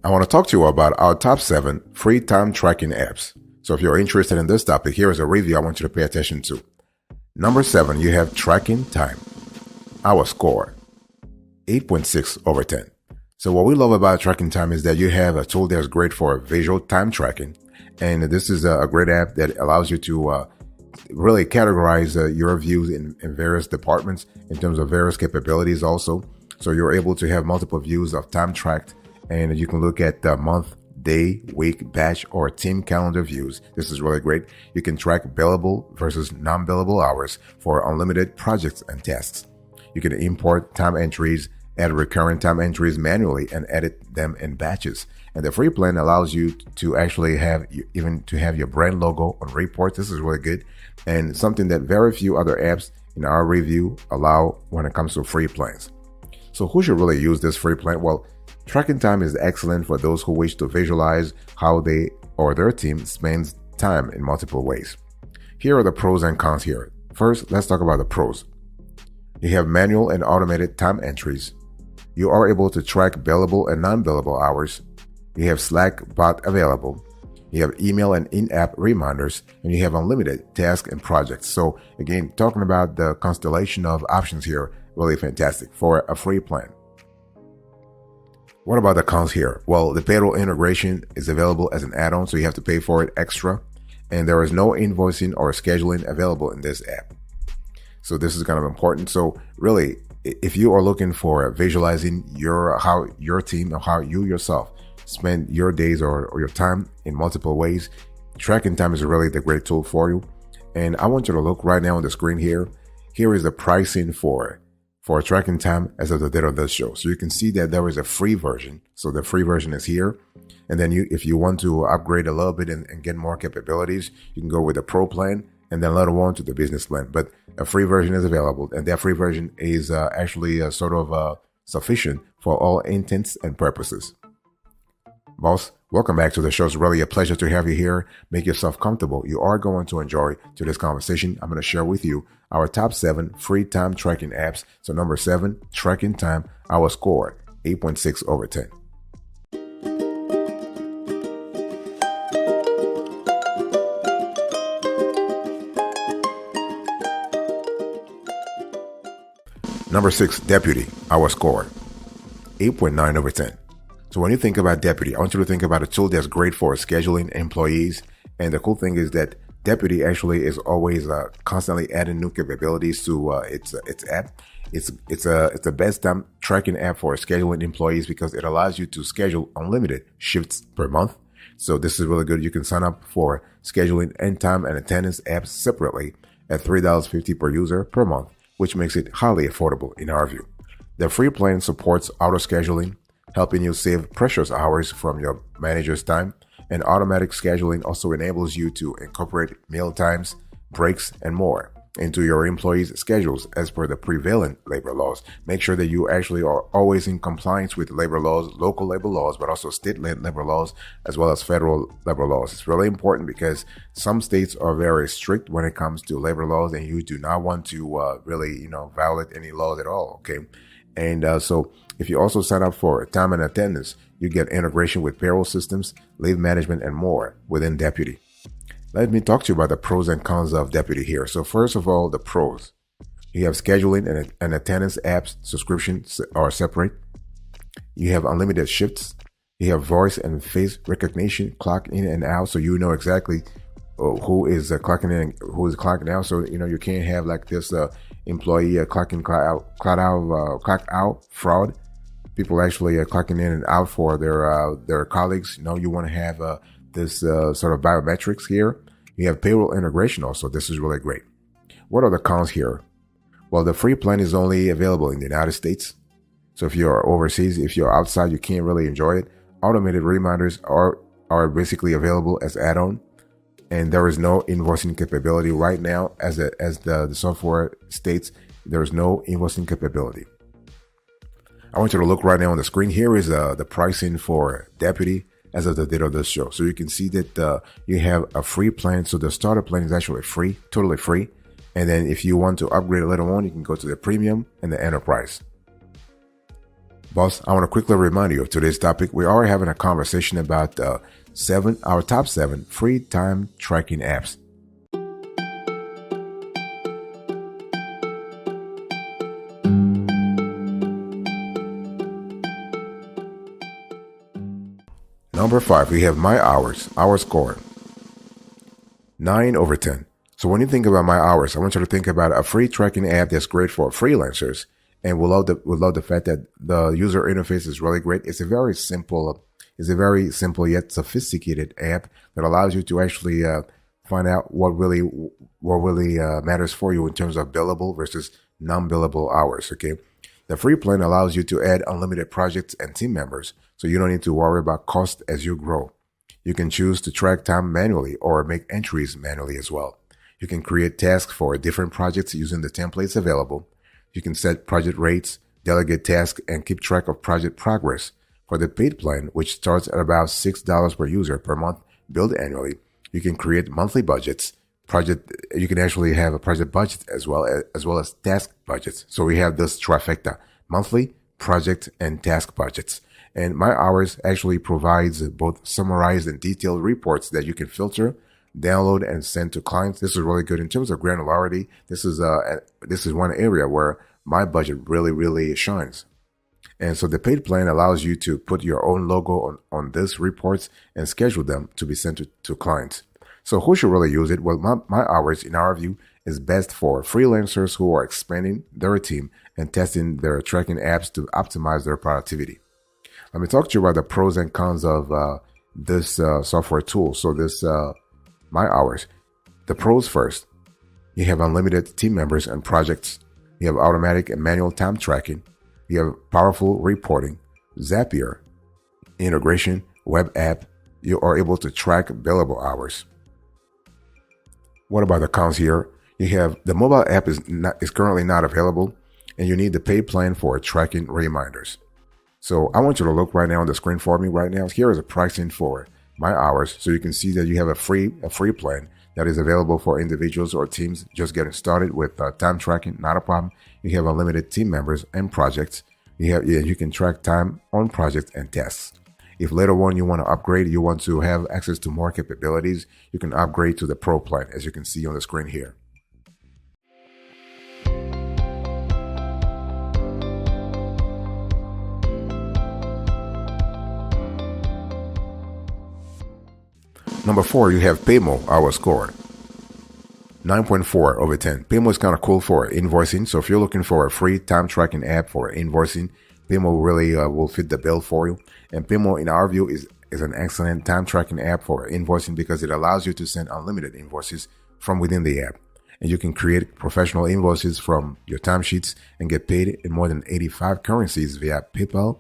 I want to talk to you about our top 7 free time tracking apps. So if you're interested in this topic, here is a review I want you to pay attention to. Number 7, you have TrackingTime. Our score, 8.6 over 10. So what we love about TrackingTime is that you have a tool that's great for visual time tracking. And this is a great app that allows you to really categorize your views in various departments in terms of various capabilities also. So you're able to have multiple views of time tracked, and you can look at the month, day, week, batch, or team calendar views. This is really great. You can track billable versus non-billable hours for unlimited projects and tasks. You can import time entries, add recurrent time entries manually, and edit them in batches. And the free plan allows you to actually have your brand logo on reports. This is really good, and something that very few other apps in our review allow when it comes to free plans. So who should really use this free plan? Well, TrackingTime is excellent for those who wish to visualize how they or their team spends time in multiple ways. Here are the pros and cons here. First, let's talk about the pros. You have manual and automated time entries. You are able to track billable and non-billable hours. You have Slack bot available. You have email and in-app reminders, and you have unlimited tasks and projects. So again, talking about the constellation of options here, really fantastic for a free plan. What about the cons here? Well, the payroll integration is available as an add-on, so you have to pay for it extra. And there is no invoicing or scheduling available in this app. So this is kind of important. So really, if you are looking for visualizing how your team or how you yourself spend your days or your time in multiple ways, TrackingTime is really the great tool for you. And I want you to look right now on the screen here. Here is the pricing for TrackingTime as of the date of this show. So you can see that there is a free version. So the free version is here. And then if you want to upgrade a little bit and get more capabilities, you can go with the pro plan and then later on to the business plan. But a free version is available, and that free version is actually sufficient for all intents and purposes. Boss, welcome back to the show. It's really a pleasure to have you here. Make yourself comfortable. You are going to enjoy today's conversation. I'm going to share with you our top 7 free time tracking apps. So number 7, TrackingTime, our score, 8.6 over 10. Number 6, Deputy, our score, 8.9 over 10. So when you think about Deputy, I want you to think about a tool that's great for scheduling employees. And the cool thing is that Deputy actually is always constantly adding new capabilities to its app. It's the best time tracking app for scheduling employees because it allows you to schedule unlimited shifts per month. So this is really good. You can sign up for scheduling and time and attendance apps separately at $3.50 per user per month, which makes it highly affordable in our view. The free plan supports auto scheduling, helping you save precious hours from your manager's time, and automatic scheduling also enables you to incorporate meal times, breaks, and more into your employees' schedules as per the prevalent labor laws. Make sure that you actually are always in compliance with labor laws, local labor laws, but also state labor laws, as well as federal labor laws. It's really important because some states are very strict when it comes to labor laws, and you do not want to really violate any laws at all, okay? And so if you also sign up for time and attendance, you get integration with payroll systems, leave management, and more within Deputy. Let me talk to you about the pros and cons of Deputy here. So first of all, the pros. You have scheduling and attendance apps. Subscriptions are separate. You have unlimited shifts. You have voice and face recognition, clock in and out, so you know exactly who is clocking in and who is clocking out. So you can't have like this employee clock in, clock out fraud. People actually clocking in and out for their colleagues. You want to have this sort of biometrics here. You have payroll integration also. This is really great. What are the cons here? Well, the free plan is only available in the United States. So if you're overseas, if you're outside, you can't really enjoy it. Automated reminders are basically available as add-on. And there is no invoicing capability right now as the software states. There is no invoicing capability. I want you to look right now on the screen. Here is the pricing for Deputy as of the date of this show. So you can see that you have a free plan. So the starter plan is actually free, totally free. And then if you want to upgrade later on, you can go to the premium and the enterprise. Boss, I want to quickly remind you of today's topic. We are having a conversation about our top 7 free time tracking apps. Number 5, we have My Hours, our score, 9 over 10. So when you think about My Hours, I want you to think about a free tracking app that's great for freelancers. And we love the fact that the user interface is really great. It's a very simple yet sophisticated app that allows you to actually find out what really matters for you in terms of billable versus non-billable hours. Okay, the free plan allows you to add unlimited projects and team members, so you don't need to worry about cost as you grow. You can choose to track time manually or make entries manually as well. You can create tasks for different projects using the templates available. You can set project rates, delegate tasks, and keep track of project progress. For the paid plan, which starts at about $6 per user per month, billed annually, you can create monthly budgets. You can actually have a project budget as well as task budgets. So we have this trifecta: monthly, project, and task budgets. And My Hours actually provides both summarized and detailed reports that you can filter, download, and send to clients. This is really good in terms of granularity. This is one area where my budget really shines. And so the paid plan allows you to put your own logo on these reports and schedule them to be sent to clients. So who should really use it? Well, My Hours, in our view, is best for freelancers who are expanding their team and testing their tracking apps to optimize their productivity. Let me talk to you about the pros and cons of this software tool. So this My Hours. The pros first. You have unlimited team members and projects. You have automatic and manual time tracking. You have powerful reporting, Zapier, integration, web app. You are able to track billable hours. What about the cons here? You have the mobile app is currently not available, and you need the paid plan for tracking reminders. So I want you to look right now on the screen for me right now. Here is a pricing for My Hours, so you can see that you have a free plan that is available for individuals or teams just getting started with time tracking. Not a problem. You have unlimited team members and projects. You can track time on projects and tasks. If later on you want to upgrade, you want to have access to more capabilities, you can upgrade to the Pro plan, as you can see on the screen here. Number 4, you have Payo, our score, 9.4 over 10. Payo is kind of cool for invoicing. So if you're looking for a free time tracking app for invoicing, Payo really will fit the bill for you. And Payo, in our view, is an excellent time tracking app for invoicing because it allows you to send unlimited invoices from within the app. And you can create professional invoices from your timesheets and get paid in more than 85 currencies via PayPal.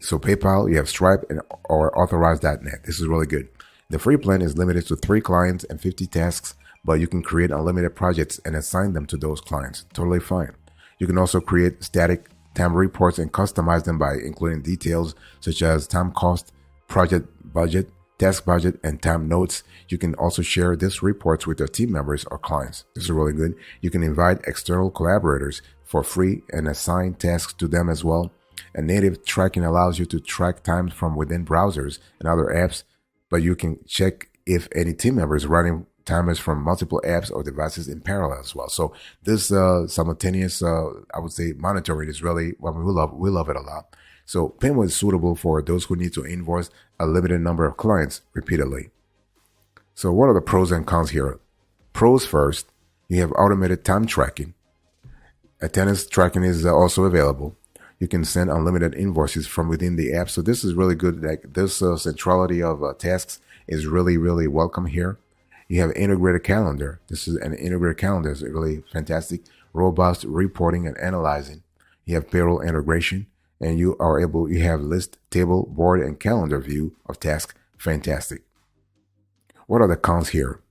So PayPal, you have Stripe, or Authorize.net. This is really good. The free plan is limited to 3 clients and 50 tasks, but you can create unlimited projects and assign them to those clients. Totally fine. You can also create static time reports and customize them by including details such as time cost, project budget, task budget, and time notes. You can also share these reports with your team members or clients. This is really good. You can invite external collaborators for free and assign tasks to them as well. And native tracking allows you to track time from within browsers and other apps, but you can check if any team member is running timers from multiple apps or devices in parallel as well. So this simultaneous, I would say, monitoring is really what we love it a lot. So Payo is suitable for those who need to invoice a limited number of clients repeatedly. So what are the pros and cons here? Pros first, you have automated time tracking. Attendance tracking is also available. You can send unlimited invoices from within the app. So this is really good. Like this centrality of tasks is really welcome here. You have integrated calendar. This is an integrated calendar. It's really fantastic. Robust reporting and analyzing. You have payroll integration, and you have list, table, board, and calendar view of tasks. Fantastic. What are the cons here?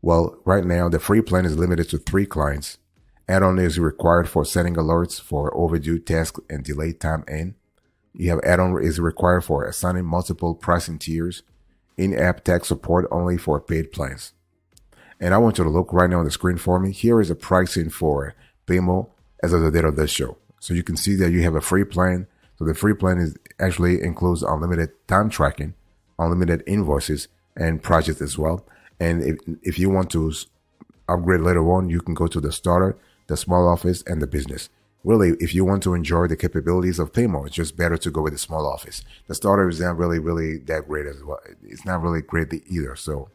Well, right now the free plan is limited to 3 clients. Add-on is required for setting alerts for overdue tasks and delayed time in. You have add-on is required for assigning multiple pricing tiers. In-app tech support only for paid plans. And I want you to look right now on the screen for me. Here is a pricing for Payo as of the date of this show. So you can see that you have a free plan So the free plan is actually includes unlimited time tracking, unlimited invoices, and projects as well. And if you want to upgrade later on, you can go to the starter, the small office, and the business. Really, if you want to enjoy the capabilities of Payo, it's just better to go with the small office. The starter is not really that great as well. It's not really great either. So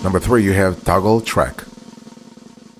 number 3, you have ToggleTrack.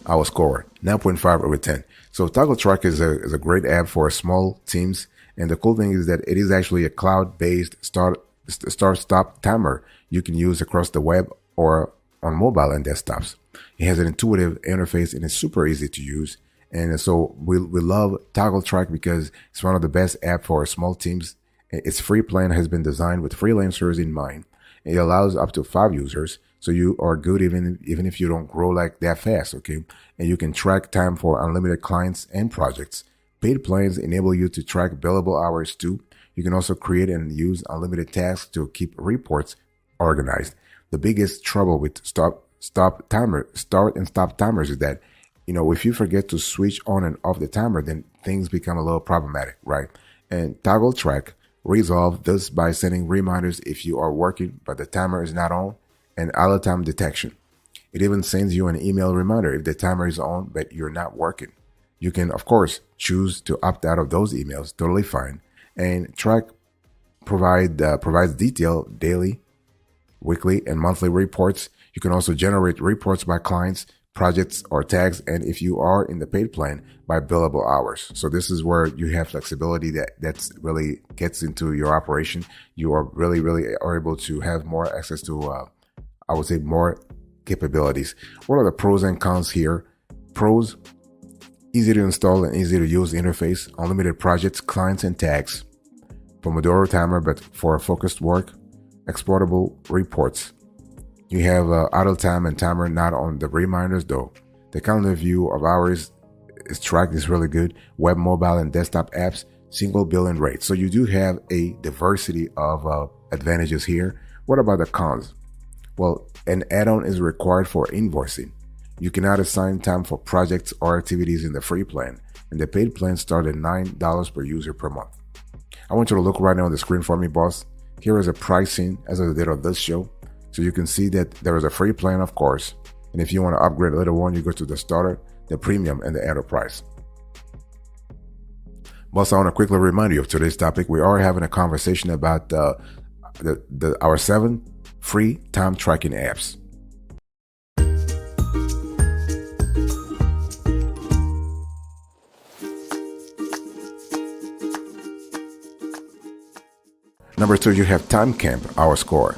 Our score 9.5 over 10. So ToggleTrack is a great app for small teams, and the cool thing is that it is actually a cloud-based start-stop timer you can use across the web or on mobile and desktops. It has an intuitive interface and it's super easy to use. And so we love ToggleTrack because it's one of the best apps for small teams. Its free plan has been designed with freelancers in mind. It allows up to 5 users, so you are good even if you don't grow like that fast, okay? And you can track time for unlimited clients and projects. Paid plans enable you to track billable hours too. You can also create and use unlimited tasks to keep reports organized. The biggest trouble with start and stop timers is that, if you forget to switch on and off the timer, then things become a little problematic, right? And ToggleTrack resolve this by sending reminders if you are working but the timer is not on, and auto time detection. It even sends you an email reminder if the timer is on but you're not working. You can, of course, choose to opt out of those emails, totally fine. And Track provides detailed daily, weekly, and monthly reports. You can also generate reports by clients, projects, or tags, and if you are in the paid plan, by billable hours. So this is where you have flexibility that's really gets into your operation. You are really are able to have more access to, I would say, more capabilities. What are the pros and cons here? Pros: easy to install and easy to use interface, unlimited projects, clients, and tags. Pomodoro timer, but for focused work. Exportable reports. You have auto time and timer not on the reminders though. The calendar view of hours is tracked is really good. Web, mobile, and desktop apps. Single billing rate. So you do have a diversity of advantages here. What about the cons? Well, an add-on is required for invoicing. You cannot assign time for projects or activities in the free plan, and the paid plan starts at $9 per user per month. I want you to look right now on the screen for me, boss. Here is a pricing as I did on this show. So you can see that there is a free plan, of course. And if you want to upgrade later on, you go to the starter, the premium, and the enterprise. Boss, I want to quickly remind you of today's topic. We are having a conversation about our 7 free time tracking apps. Number 2, you have TimeCamp, our score.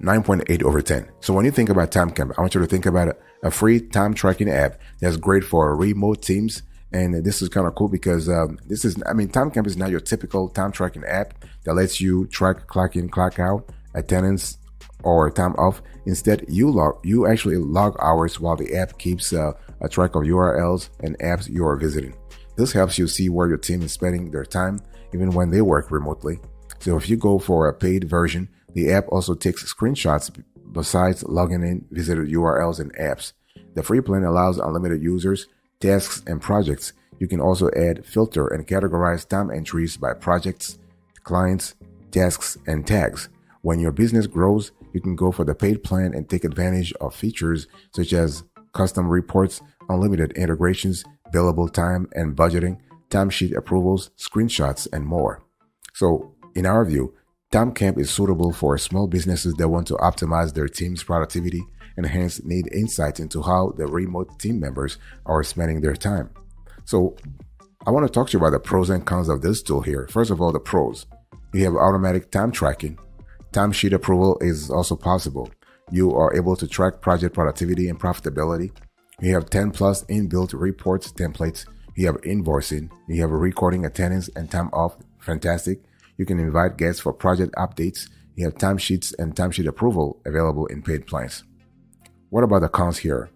9.8 over 10. So when you think about TimeCamp, I want you to think about a free time tracking app that's great for remote teams. And this is kind of cool because TimeCamp is not your typical time tracking app that lets you track clock in, clock out, attendance, or time off. Instead, you actually log hours while the app keeps a track of URLs and apps you are visiting. This helps you see where your team is spending their time, even when they work remotely. So if you go for a paid version, the app also takes screenshots besides logging in visited URLs and apps. The free plan allows unlimited users, tasks, and projects. You can also add, filter, and categorize time entries by projects, clients, tasks, and tags. When your business grows, you can go for the paid plan and take advantage of features such as custom reports, unlimited integrations, billable time and budgeting, timesheet approvals, screenshots, and more. So, in our view, TimeCamp is suitable for small businesses that want to optimize their team's productivity and hence need insights into how the remote team members are spending their time. So, I want to talk to you about the pros and cons of this tool here. First of all, the pros. You have automatic time tracking. Timesheet approval is also possible. You are able to track project productivity and profitability. You have 10 plus inbuilt reports templates. You have invoicing. You have a recording attendance and time off. Fantastic. You can invite guests for project updates. You have timesheets and timesheet approval available in paid plans. What about the cons here?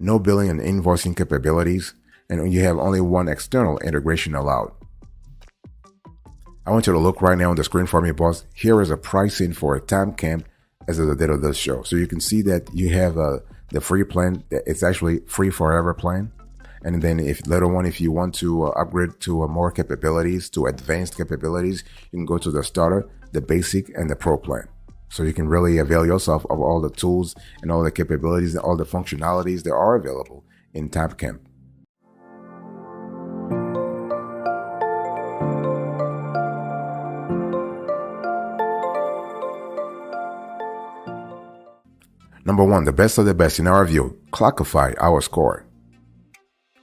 No billing and invoicing capabilities, and you have only one external integration allowed. I want you to look right now on the screen for me, boss. Here is a pricing for a TimeCamp as of the date of this show. So you can see that you have the free plan. It's actually free forever plan. And then if later on, if you want to upgrade to more capabilities, to advanced capabilities, you can go to the starter, the basic, and the pro plan. So you can really avail yourself of all the tools and all the capabilities and all the functionalities that are available in TimeCamp. Number 1, the best of the best in our view, Clockify, our score.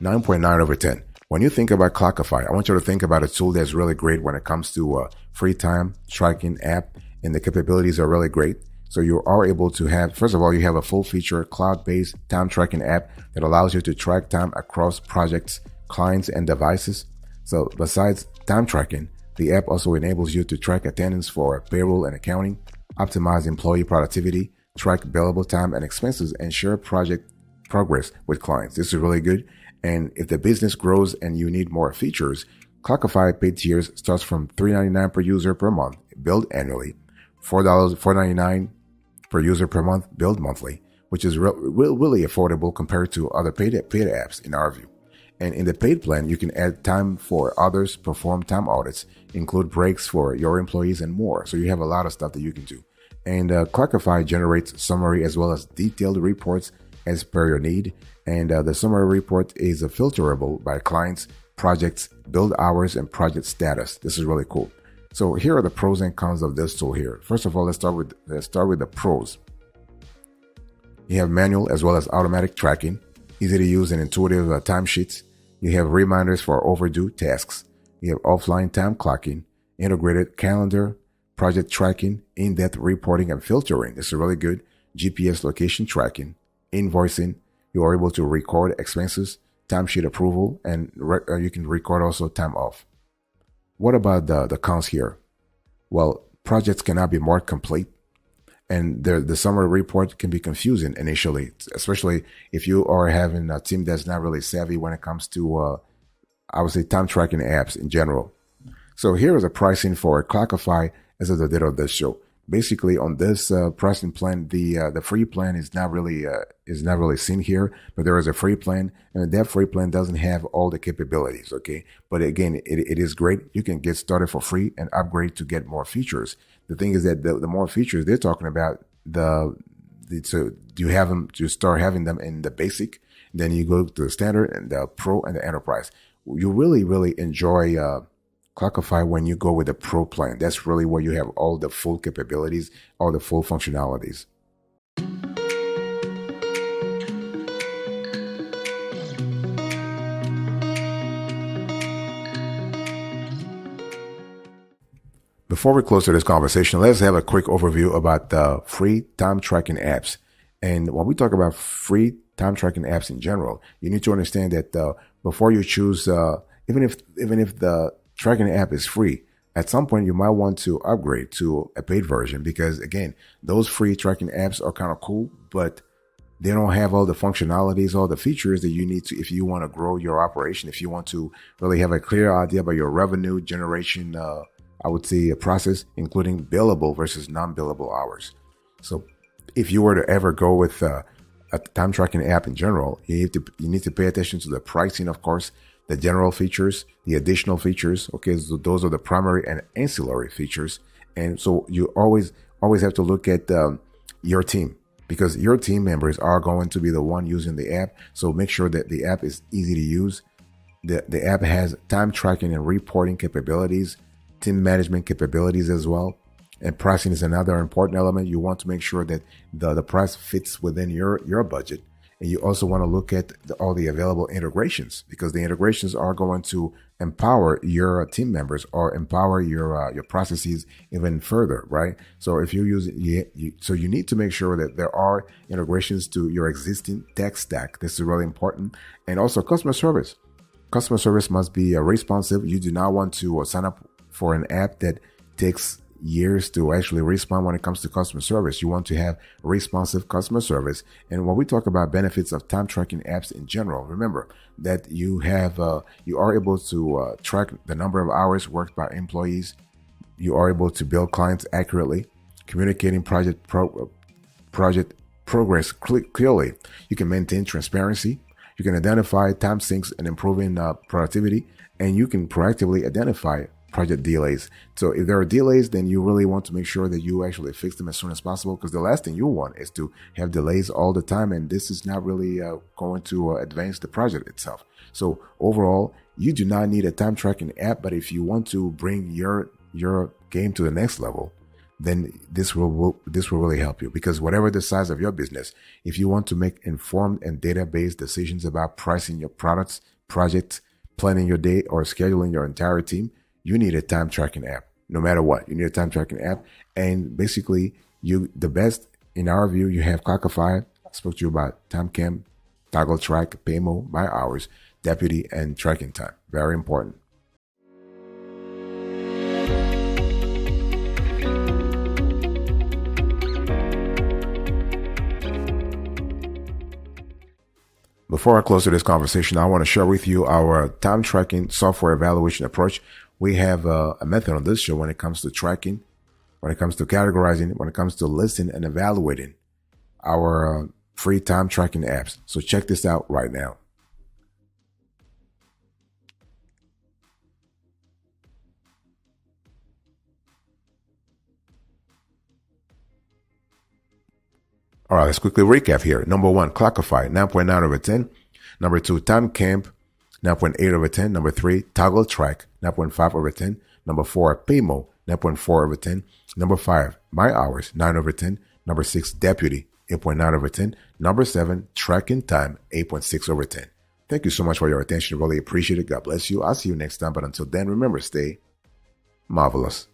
9.9 over 10. When you think about Clockify, I want you to think about a tool that's really great when it comes to free time tracking app, and the capabilities are really great. So you are able to have, first of all, you have a full feature cloud-based time tracking app that allows you to track time across projects, clients, and devices. So besides time tracking, the app also enables you to track attendance for payroll and accounting, optimize employee productivity, track billable time and expenses, and share project progress with clients. This is really good. And if the business grows and you need more features, Clockify paid tiers starts from $3.99 per user per month, billed annually, $4.99 per user per month, billed monthly, which is really affordable compared to other paid apps in our view. And in the paid plan, you can add time for others, perform time audits, include breaks for your employees, and more. So you have a lot of stuff that you can do. And Clockify generates summary as well as detailed reports as per your need. And the summary report is filterable by clients, projects, build hours, and project status. This is really cool. So here are the pros and cons of this tool here. First of all, let's start with the pros. You have manual as well as automatic tracking, easy to use and intuitive timesheets. You have reminders for overdue tasks. You have offline time clocking, integrated calendar, project tracking, in-depth reporting and filtering. This is really good. GPS location tracking, invoicing. You are able to record expenses, timesheet approval, and you can record also time off. What about the cons here? Well, projects cannot be more complete, and the summary report can be confusing initially, especially if you are having a team that's not really savvy when it comes to, I would say, time tracking apps in general. So here is a pricing for Clockify as of the date of this show. Basically, on this pricing plan, the free plan is not really seen here, but there is a free plan, and that free plan doesn't have all the capabilities. Okay, but again, it is great. You can get started for free and upgrade to get more features. The thing is that the more features they're talking about, so you have them, you start having them in the basic, then you go to the standard and the pro and the enterprise. You really enjoy Clockify when you go with the pro plan. That's really where you have all the full capabilities, all the full functionalities. Before we close to this conversation, let's have a quick overview about the free time tracking apps. And when we talk about free time tracking apps in general, you need to understand that before you choose, even if the tracking app is free, at some point you might want to upgrade to a paid version, because again, those free tracking apps are kind of cool, but they don't have all the functionalities, all the features that you need to, if you want to grow your operation, if you want to really have a clear idea about your revenue generation, I would say a process, including billable versus non-billable hours. So if you were to ever go with a time tracking app in general, you need to pay attention to the pricing, of course, the general features, the additional features. Okay, so those are the primary and ancillary features. And so you always have to look at your team, because your team members are going to be the one using the app. So make sure that the app is easy to use. The app has time tracking and reporting capabilities, team management capabilities as well. And pricing is another important element. You want to make sure that the price fits within your budget. And you also want to look at all the available integrations, because the integrations are going to empower your team members or empower your processes even further, right? So if you use it, so you need to make sure that there are integrations to your existing tech stack. This is really important. And also customer service. Customer service must be responsive. You do not want to sign up for an app that takes years to actually respond when it comes to customer service. You want to have responsive customer service. And when we talk about benefits of time tracking apps in general, remember that you are able to track the number of hours worked by employees, you are able to bill clients accurately, communicating project progress clearly. You can maintain transparency. You can identify time sinks and improving productivity, and you can proactively identify project delays. So if there are delays, then you really want to make sure that you actually fix them as soon as possible, because the last thing you want is to have delays all the time, and this is not really going to advance the project itself. So overall, you do not need a time tracking app, but if you want to bring your game to the next level, then this will really help you, because whatever the size of your business, if you want to make informed and data-based decisions about pricing your products, projects, planning your day, or scheduling your entire team, you need a time tracking app. No matter what, you need a time tracking app. And basically, the best in our view, you have Clockify. I spoke to you about TimeCamp, ToggleTrack, Payo by hours, Deputy, and TrackingTime. Very important. Before I close to this conversation, I want to share with you our time tracking software evaluation approach. We have a method on this show when it comes to tracking, when it comes to categorizing, when it comes to listing and evaluating our free time tracking apps. So check this out right now. All right, let's quickly recap here. Number 1, Clockify, 9.9 over 10. Number 2, TimeCamp, 9.8 over 10. Number 3, ToggleTrack, 9.5 over 10. Number 4, Payo, 9.4 over 10. Number 5, My Hours, 9 over 10. Number 6, Deputy, 8.9 over 10. Number 7, TrackingTime, 8.6 over 10. Thank you so much for your attention. Really appreciate it. God bless you. I'll see you next time. But until then, remember, stay marvelous.